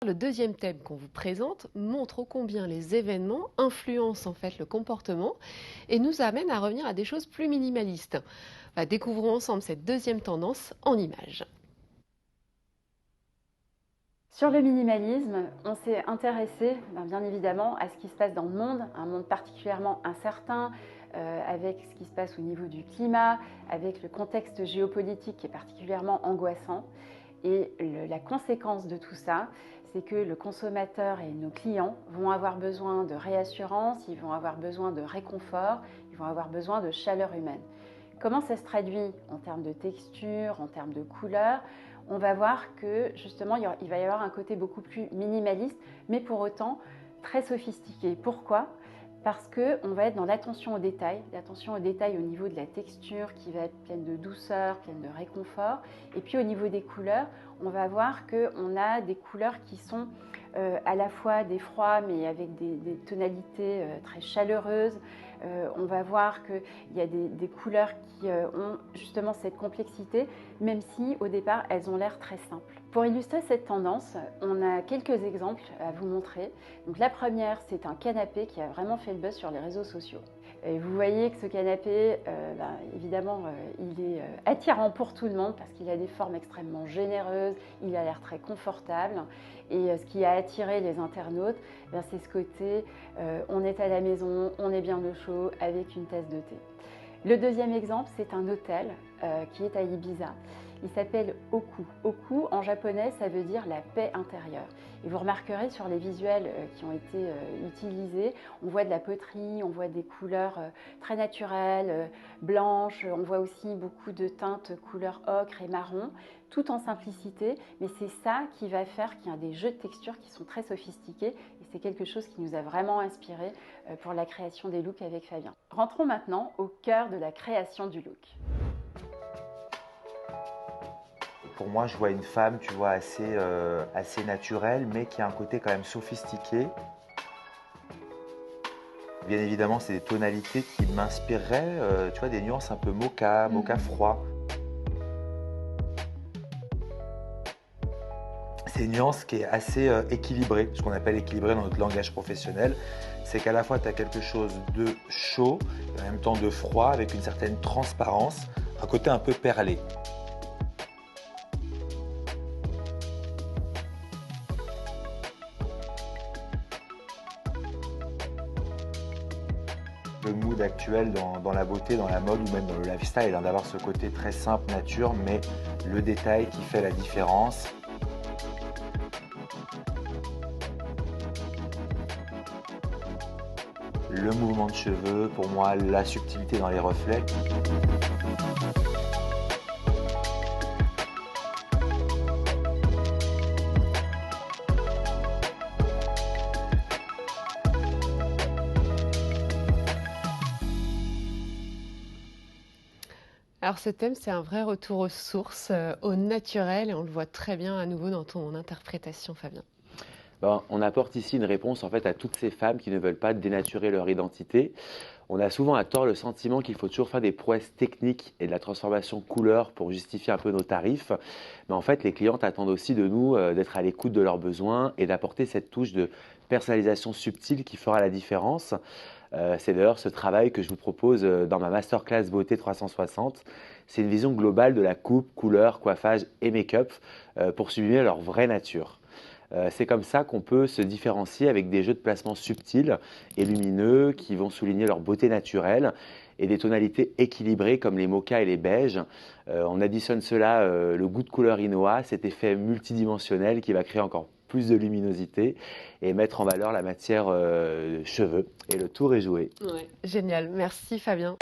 Le deuxième thème qu'on vous présente montre ô combien les événements influencent en fait le comportement et nous amènent à revenir à des choses plus minimalistes. Découvrons ensemble cette deuxième tendance en images. Sur le minimalisme, on s'est intéressé bien évidemment à ce qui se passe dans le monde, un monde particulièrement incertain, avec ce qui se passe au niveau du climat, avec le contexte géopolitique qui est particulièrement angoissant. Et la conséquence de tout ça, c'est que le consommateur et nos clients vont avoir besoin de réassurance, ils vont avoir besoin de réconfort, ils vont avoir besoin de chaleur humaine. Comment ça se traduit en termes de texture, en termes de couleur? On va voir que justement il va y avoir un côté beaucoup plus minimaliste, mais pour autant très sophistiqué. Pourquoi? Parce qu'on va être dans l'attention au détail au niveau de la texture qui va être pleine de douceur, pleine de réconfort. Et puis au niveau des couleurs, on va voir qu'on a des couleurs qui sont à la fois des froids mais avec des tonalités très chaleureuses. On va voir qu'il y a des couleurs qui ont justement cette complexité, même si au départ elles ont l'air très simples. Pour illustrer cette tendance, on a quelques exemples à vous montrer. Donc la première, c'est un canapé qui a vraiment fait le buzz sur les réseaux sociaux. Et vous voyez que ce canapé, évidemment, il est attirant pour tout le monde parce qu'il a des formes extrêmement généreuses, il a l'air très confortable. Et ce qui a attiré les internautes, c'est ce côté on est à la maison, on est bien au chaud avec une tasse de thé. Le deuxième exemple, c'est un hôtel qui est à Ibiza. Il s'appelle Oku. Oku, en japonais, ça veut dire la paix intérieure. Et vous remarquerez sur les visuels qui ont été utilisés, on voit de la poterie, on voit des couleurs très naturelles, blanches, on voit aussi beaucoup de teintes couleur ocre et marron, tout en simplicité, mais c'est ça qui va faire qu'il y a des jeux de textures qui sont très sophistiqués et c'est quelque chose qui nous a vraiment inspiré pour la création des looks avec Fabien. Rentrons maintenant au cœur de la création du look. Pour moi, je vois une femme, tu vois, assez naturelle, mais qui a un côté quand même sophistiqué. Bien évidemment, c'est des tonalités qui m'inspireraient, tu vois, des nuances un peu mocha, mocha froid. C'est une nuance qui est assez équilibrée, ce qu'on appelle équilibré dans notre langage professionnel. C'est qu'à la fois, tu as quelque chose de chaud, et en même temps de froid, avec une certaine transparence, un côté un peu perlé. Le mood actuel dans la beauté, dans la mode ou même dans le lifestyle, d'avoir ce côté très simple, nature, mais le détail qui fait la différence. Le mouvement de cheveux, pour moi, la subtilité dans les reflets. Alors ce thème, c'est un vrai retour aux sources, au naturel, et on le voit très bien à nouveau dans ton interprétation, Fabien. On apporte ici une réponse en fait à toutes ces femmes qui ne veulent pas dénaturer leur identité. On a souvent à tort le sentiment qu'il faut toujours faire des prouesses techniques et de la transformation couleur pour justifier un peu nos tarifs. Mais en fait, les clientes attendent aussi de nous d'être à l'écoute de leurs besoins et d'apporter cette touche de personnalisation subtile qui fera la différence. C'est d'ailleurs ce travail que je vous propose dans ma masterclass Beauté 360. C'est une vision globale de la coupe, couleur, coiffage et make-up pour sublimer leur vraie nature. C'est comme ça qu'on peut se différencier avec des jeux de placement subtils et lumineux qui vont souligner leur beauté naturelle et des tonalités équilibrées comme les mochas et les beiges. On additionne cela, le goût de couleur Inoa, cet effet multidimensionnel qui va créer encore plus de luminosité et mettre en valeur la matière cheveux. Et le tour est joué. Ouais, génial, merci Fabien.